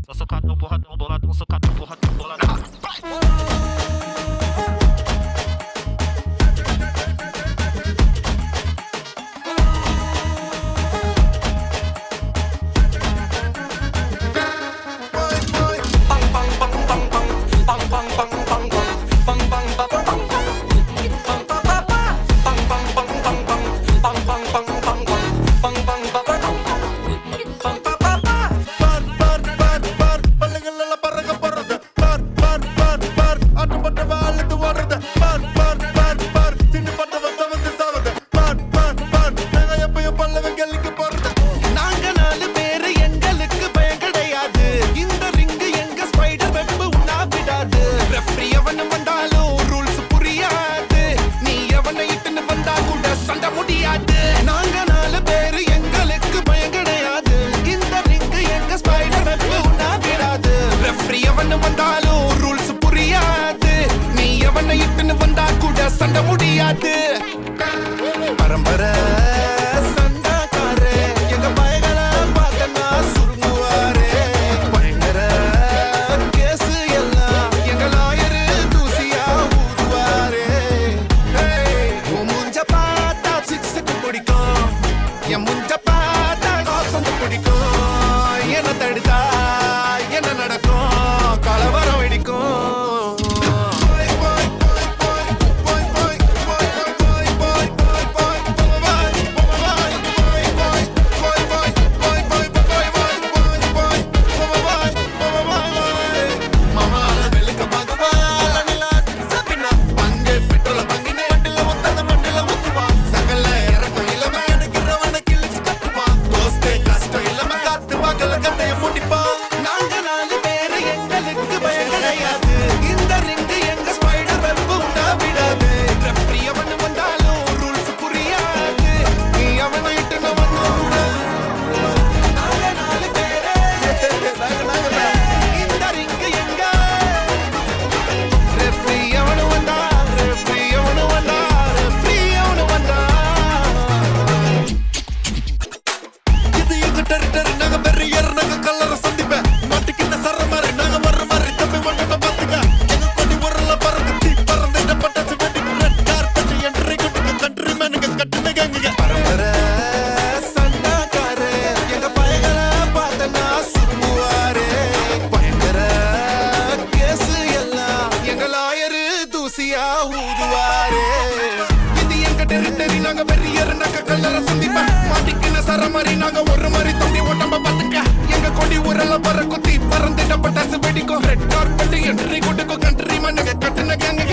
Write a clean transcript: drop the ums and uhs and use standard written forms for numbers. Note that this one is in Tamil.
Tô socadão, porradão, boladão, socadão, porradão, boladão. சண்ட முடியாது பரம்பர சண்டாக்காரே எங்க பயங்கள பார்த்தனா சுருங்குவாரே பயங்கர கேசு எல்லாம் எங்க லாயரு தூசியா ஊதுவாரே முஞ்ச பார்த்தா சிக்ஸுக்கு பிடிக்கும் என் முஞ்ச பார்த்தா காசந்து பிடிக்கும் என்ன தடுத்தா என்ன நடக்கும் கலவரம் வெடிக்கும் நாங்க வெறியர் நாங்க கல்லற சந்திப்ப மாட்டிக்கின சரமரி நாங்க ஒரு மாதிரி தம்பி ஓட்டம்ப பாத்துக்க எங்க கொடி உரல பற குத்தி பறந்துட்ட பட்டாசு வெடிக்கும் ரெட் கார்பெட் என்ட்ரி கொடுக்கும் கண்ட்ரி மண்ணுங்க கட்டுன கேங்க